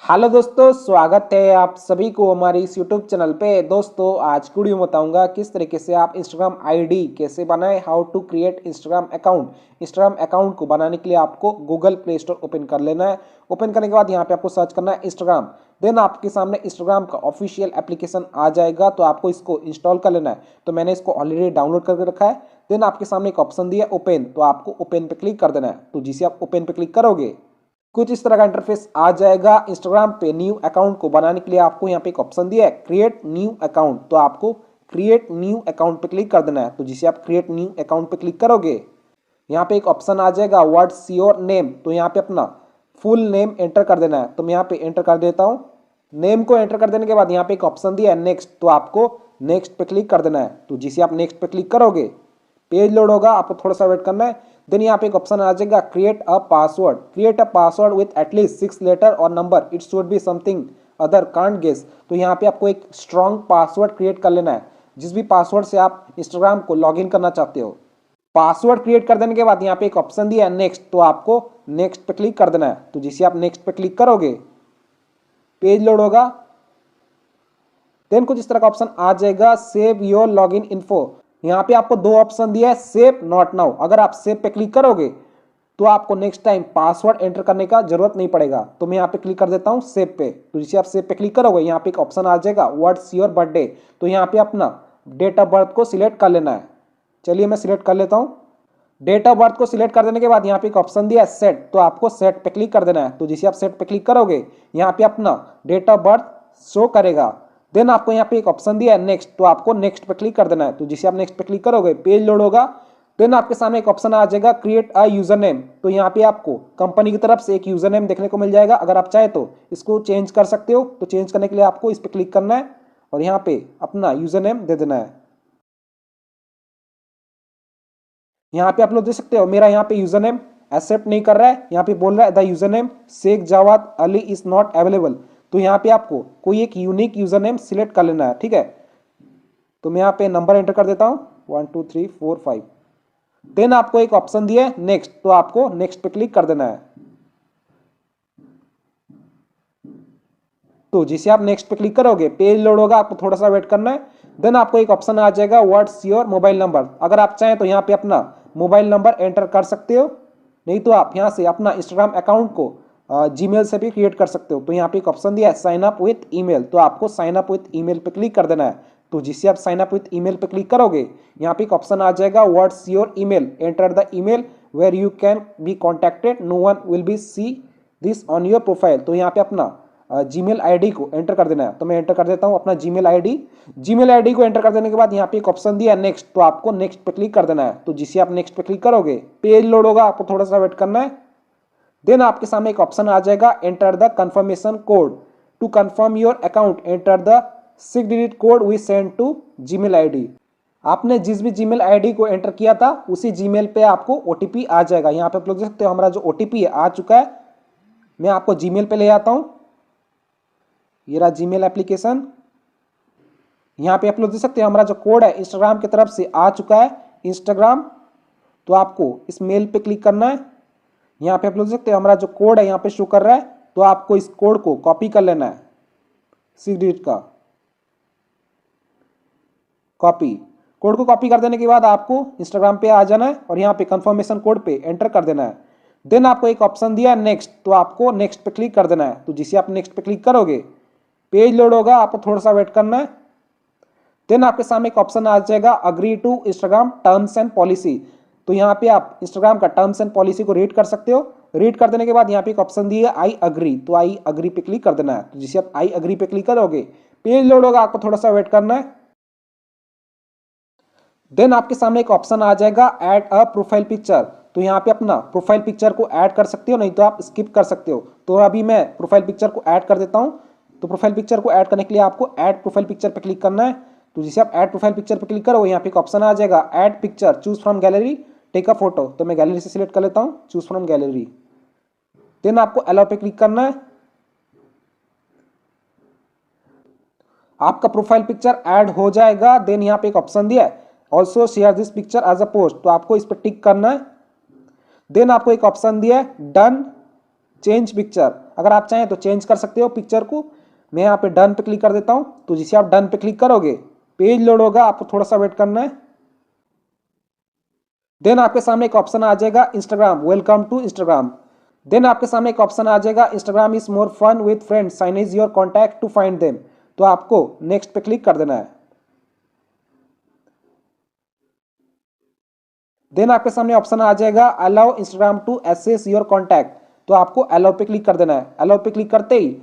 Hello दोस्तों, स्वागत है आप सभी को हमारे इस यूट्यूब चैनल पे। दोस्तों आज की वीडियो में बताऊंगा किस तरीके से आप इंस्टाग्राम आईडी कैसे बनाएं, how to create Instagram account. Instagram account को बनाने के लिए आपको गूगल प्ले स्टोर ओपन कर लेना है। ओपन करने के बाद यहाँ पे आपको सर्च करना है इंस्टाग्राम। देन आपके सामने इंस्टाग्राम का ऑफिशियल एप्लीकेशन आ जाएगा, तो आपको इसको इंस्टॉल कर लेना है। तो मैंने इसको ऑलरेडी डाउनलोड करके रखा है। देन आपके सामने एक ऑप्शन दिया ओपन, तो आपको ओपन पे क्लिक कर देना है। तो जिसे आप ओपन पे क्लिक करोगे कुछ इस तरह का इंटरफेस आ जाएगा। इंस्टाग्राम पे न्यू अकाउंट को बनाने के लिए आपको यहाँ पे एक ऑप्शन दिया है क्रिएट न्यू अकाउंट, तो आपको क्रिएट न्यू अकाउंट पे क्लिक कर देना है। तो जिसे आप क्रिएट न्यू अकाउंट पे क्लिक करोगे यहाँ पे एक ऑप्शन आ जाएगा व्हाट्स योर नेम, तो यहाँ पे अपना फुल नेम एंटर कर देना है। तो मैं यहाँ पे एंटर कर देता हूँ। नेम को एंटर कर देने के बाद यहाँ पे एक ऑप्शन दिया है नेक्स्ट, तो आपको नेक्स्ट पे क्लिक कर देना है। तो जिसे आप नेक्स्ट पे क्लिक करोगे पेज लोड होगा, आपको थोड़ा सा वेट करना है। देन यहाँ पे एक ऑप्शन आ जाएगा create a password. Create a password with at least 6 letter और number, it should be something other can't guess. तो यहाँ पे आपको एक स्ट्रॉन्ग पासवर्ड क्रिएट कर लेना है, जिस भी पासवर्ड से आप इंस्टाग्राम को लॉगिन करना चाहते हो। पासवर्ड क्रिएट कर देने के बाद यहाँ पे एक ऑप्शन दिया है नेक्स्ट, तो आपको नेक्स्ट पे क्लिक कर देना है। तो जिसे आप नेक्स्ट पे क्लिक करोगे पेज लोड होगा। देन कुछ इस तरह का ऑप्शन आ जाएगा सेव योर लॉगिन इन्फो। यहाँ पे आपको दो ऑप्शन दिया है सेव नॉट नाउ। अगर आप सेव पे क्लिक करोगे तो आपको नेक्स्ट टाइम पासवर्ड एंटर करने का जरूरत नहीं पड़ेगा। तो मैं यहाँ पे क्लिक कर देता हूँ सेव पे। तो जिसे आप सेव पे क्लिक करोगे यहाँ पे एक ऑप्शन आ जाएगा व्हाट्स योर बर्थडे, तो यहाँ पे अपना डेट ऑफ बर्थ को सिलेक्ट कर लेना है। चलिए मैं सिलेक्ट कर लेता हूँ। डेट ऑफ बर्थ को सिलेक्ट कर देने के बाद यहाँ पे एक ऑप्शन दिया है सेट, तो आपको सेट पे क्लिक कर देना है। तो जिसे आप सेट पे क्लिक करोगे यहाँ पे अपना डेट ऑफ बर्थ शो करेगा। देन आपको यहाँ पे एक ऑप्शन दिया है नेक्स्ट, तो आपको नेक्स्ट पे क्लिक कर देना है। तो जिसे आप नेक्स्ट पे क्लिक करोगे पेज लोड होगा। देन आपके सामने एक ऑप्शन आ जाएगा क्रिएट अ यूजर नेम, तो यहाँ पे आपको कंपनी की तरफ से एक यूजर नेम देखने को मिल जाएगा। अगर आप चाहे तो इसको चेंज कर सकते हो। तो चेंज करने के लिए आपको इस पे क्लिक करना है और यहाँ पे अपना यूजर नेम दे देना है। यहाँ पे आप लोग देख सकते हो मेरा यहाँ पे यूजर नेम एक्सेप्ट नहीं कर रहा है। यहाँ पे बोल रहा है the user name Shaikh Jawad Ali is not available. तो यहाँ पे आपको कोई एक यूनिक यूजर नेम सिलेक्ट कर लेना है, ठीक है। तो मैं यहाँ पे नंबर एंटर कर देता हूँ 1 2 3 4 5। देन आपको एक ऑप्शन दिया है नेक्स्ट, तो आपको नेक्स्ट पे क्लिक कर देना है। तो जिसे आप नेक्स्ट पे क्लिक करोगे पेज लोड होगा, आपको थोड़ा सा वेट करना है। देन आपको एक ऑप्शन आ जाएगा व्हाट्स योर मोबाइल नंबर। अगर आप चाहें तो यहाँ पे अपना मोबाइल नंबर एंटर कर सकते हो, नहीं तो आप यहाँ से अपना इंस्टाग्राम अकाउंट को जीमेल से भी क्रिएट कर सकते हो। तो यहाँ पे एक ऑप्शन दिया है साइन अप विथ ईमेल, तो आपको साइन अप विथ ईमेल पे क्लिक कर देना है। तो जिससे आप साइन अप विथ ईमेल पे क्लिक करोगे यहाँ पे एक ऑप्शन आ जाएगा what's your email, enter the email where you can be contacted, no one will be see this on your profile. तो यहाँ पे अपना जीमेल आईडी को एंटर कर देना है। तो मैं एंटर कर देता हूँ अपना जीमेल आईडी। जीमेल आईडी को एंटर कर देने के बाद यहाँ पे एक ऑप्शन दिया है नेक्स्ट, तो आपको नेक्स्ट पे क्लिक कर देना है। तो जिसे आप नेक्स्ट पे क्लिक करोगे पेज लोड होगा, आपको थोड़ा सा वेट करना है। देन आपके सामने एक ऑप्शन आ जाएगा enter the confirmation code to confirm your account, enter the 6 digit code we send to Gmail ID. आपने जिस भी जीमेल आईडी को एंटर किया था उसी जीमेल पे आपको ओटीपी आ जाएगा। यहाँ पे आप लोग देख सकते हो हमारा जो ओटीपी है आ चुका है। मैं आपको जीमेल पे ले आता हूँ। ये रहा जीमेल एप्लीकेशन। यहाँ पे आप लोग देख सकते हैं हमारा जो कोड है इंस्टाग्राम की तरफ से आ चुका है इंस्टाग्राम। तो आपको इस मेल पे क्लिक करना है। यहाँ पे आप लोग देख सकते हैं हमारा जो कोड है यहाँ पे शो कर रहा है, तो आपको इस कोड को कॉपी कर लेना है 6 डिजिट का। कॉपी कोड को कॉपी कर देने के बाद आपको इंस्टाग्राम पे आ जाना है और यहाँ पे कंफर्मेशन कोड पे एंटर कर देना है। देन आपको एक ऑप्शन दिया है नेक्स्ट, तो आपको नेक्स्ट पे क्लिक कर देना है। तो जिसे आप नेक्स्ट पे क्लिक करोगे पेज लोड होगा, आपको थोड़ा सा वेट करना है। देन आपके सामने एक ऑप्शन आ जाएगा agree to Instagram terms and policy. तो यहाँ पे आप इंस्टाग्राम का टर्म्स एंड पॉलिसी को रीड कर सकते हो। रीड कर देने के बाद यहाँ पे एक ऑप्शन दिया है आई अग्री, तो आई अग्री पे क्लिक कर देना है। तो जिसे आप आई अग्री पे क्लिक करोगे पेज लोड होगा, आपको थोड़ा सा वेट करना है। देन आपके सामने एक ऑप्शन आ जाएगा ऐड अ प्रोफाइल पिक्चर। तो यहाँ पे अपना प्रोफाइल पिक्चर को ऐड कर सकते हो, नहीं तो आप स्किप कर सकते हो। तो अभी मैं प्रोफाइल पिक्चर को ऐड कर देता हूँ। तो प्रोफाइल पिक्चर को ऐड करने के लिए आपको ऐड प्रोफाइल पिक्चर पे क्लिक करना है। तो जिसे आप ऐड प्रोफाइल पिक्चर पे क्लिक करो यहाँ पे एक ऑप्शन आ जाएगा add picture, choose from gallery, take a photo. तो मैं गैलरी से सिलेक्ट कर लेता हूँ चूज फ्रॉम गैलरी। देन आपको अलाउ पे क्लिक करना है। आपका प्रोफाइल पिक्चर ऐड हो जाएगा। देन यहाँ पे एक ऑप्शन दिया है also share this picture as a post, तो आपको इस पर टिक करना है। देन आपको एक ऑप्शन दिया है डन चेंज पिक्चर, अगर आप चाहें तो चेंज कर सकते हो पिक्चर को। मैं यहाँ पे डन पे क्लिक कर देता हूँ। तो जिसे आप डन पे क्लिक करोगे पेज लोड होगा, आपको थोड़ा सा वेट करना है। देन आपके सामने एक ऑप्शन आ जाएगा Instagram, welcome to Instagram. Then आपके सामने एक ऑप्शन आ जाएगा Instagram is more fun with friends, sign is your contact to find them. तो आपको नेक्स्ट पे क्लिक कर देना है। देन आपके सामने ऑप्शन आ जाएगा allow Instagram to access your contact. तो आपको अलाउ पे क्लिक कर देना है। अलाउ पे क्लिक करते ही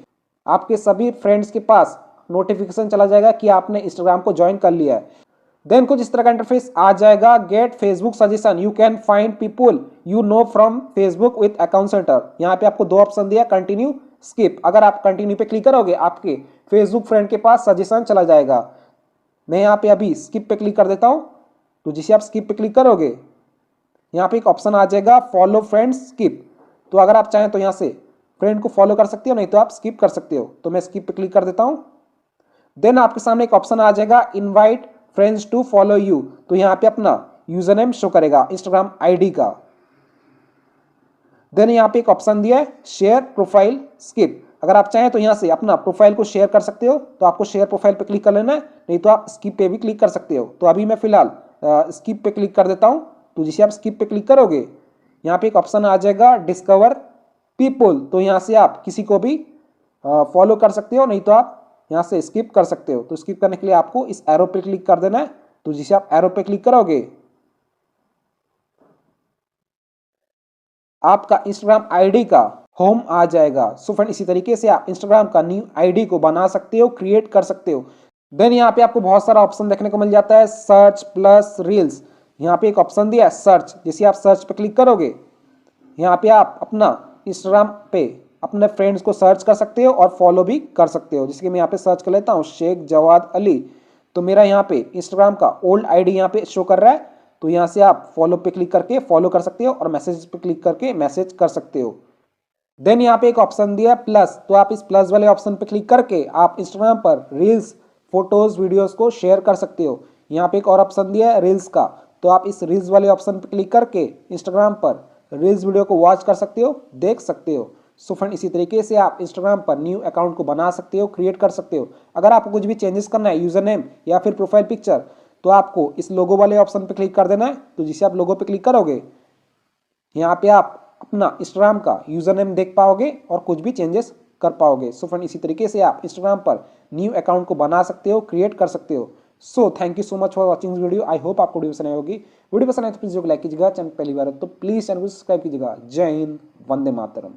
आपके सभी फ्रेंड्स के पास नोटिफिकेशन चला जाएगा कि आपने इंस्टाग्राम को ज्वाइन कर लिया है। देन कुछ इस तरह का इंटरफेस आ जाएगा, get Facebook suggestion, you can find people you know from Facebook with account centre. यहाँ पे आपको दो ऑप्शन दिया, कंटिन्यू, स्किप। अगर आप कंटिन्यू पे क्लिक करोगे आपके फेसबुक फ्रेंड के पास सजेशन चला जाएगा। मैं यहाँ पे अभी स्किप पे क्लिक कर देता हूँ। तो जिसे आप स्किप पे क्लिक करोगे यहाँ पे एक ऑप्शन आ जाएगा फॉलो फ्रेंड्स स्किप। तो अगर आप चाहें तो यहाँ से फ्रेंड को फॉलो कर सकते हो, नहीं तो आप स्किप कर सकते हो। तो मैं स्किप पे क्लिक कर देता हूँ। देन आपके सामने एक ऑप्शन आ जाएगा invite friends to follow you. तो यहाँ पे अपना यूजर नेम शो करेगा इंस्टाग्राम आईडी का। देन यहाँ पे एक ऑप्शन दिया है शेयर प्रोफाइल स्किप। अगर आप चाहें तो यहाँ से अपना प्रोफाइल को शेयर कर सकते हो। तो आपको शेयर प्रोफाइल पे क्लिक कर लेना है, नहीं तो आप स्किप पे भी क्लिक कर सकते हो। तो अभी मैं फिलहाल स्किप पे क्लिक कर देता हूँ। तो जिसे आप स्किप पे क्लिक करोगे यहाँ पे एक ऑप्शन आ जाएगा डिस्कवर पीपल। तो यहाँ से आप किसी को भी फॉलो कर सकते हो, नहीं तो आप यहाँ से स्किप कर सकते हो। तो स्किप करने के लिए आपको इस एरो पे क्लिक कर देना है। तो जिसे आप एरो पे क्लिक करोगे आपका इंस्टाग्राम आईडी का होम आ जाएगा। सो फ्रेंड इसी तरीके से आप इंस्टाग्राम का न्यू आईडी को बना सकते हो, क्रिएट कर सकते हो। देन यहाँ पे आपको बहुत सारा ऑप्शन देखने को मिल जाता है, सर्च प्लस रील्स। यहाँ पे एक ऑप्शन दिया है सर्च, जैसे आप सर्च पे क्लिक करोगे यहाँ पे आप अपना इंस्टाग्राम पे अपने फ्रेंड्स को सर्च कर सकते हो और फॉलो भी कर सकते हो। जैसे कि मैं यहाँ पे सर्च कर लेता हूँ शेख जवाद अली। तो मेरा यहाँ पे इंस्टाग्राम का ओल्ड आईडी यहाँ पे शो कर रहा है। तो यहाँ से आप फॉलो पे क्लिक करके फॉलो कर सकते हो और मैसेज पे क्लिक करके मैसेज कर सकते हो। देन यहाँ पे एक ऑप्शन दिया प्लस। तो आप इस प्लस वाले ऑप्शन पे क्लिक करके आप इंस्टाग्राम पर रील्स, फोटोज, वीडियोस को शेयर कर सकते हो। यहाँ पे एक और ऑप्शन दिया है रील्स का। तो आप इस रील्स वाले ऑप्शन पे क्लिक करके इंस्टाग्राम पर रील्स वीडियो को वॉच कर सकते हो, देख सकते हो। सो फ्रेंड इसी तरीके से आप इंस्टाग्राम पर न्यू अकाउंट को बना सकते हो, क्रिएट कर सकते हो। अगर आपको कुछ भी चेंजेस करना है यूजर नेम या फिर प्रोफाइल पिक्चर, तो आपको इस लोगो वाले ऑप्शन पे क्लिक कर देना है। तो जिसे आप लोगो पे क्लिक करोगे यहाँ पे आप अपना इंस्टाग्राम का यूजर नेम देख पाओगे और कुछ भी चेंजेस कर पाओगे। सो फ्रेंड इसी तरीके से आप इंस्टाग्राम पर न्यू अकाउंट को बना सकते हो, क्रिएट कर सकते हो। So thank you so much for watching video. I hope आपको वीडियो पसंद आई होगी। वीडियो पसंद आए तो प्लीज लाइक कीजिएगा, चैनल पहली बार है तो प्लीज चैनल को सब्सक्राइब कीजिएगा। जय हिंद, वंदे मातरम।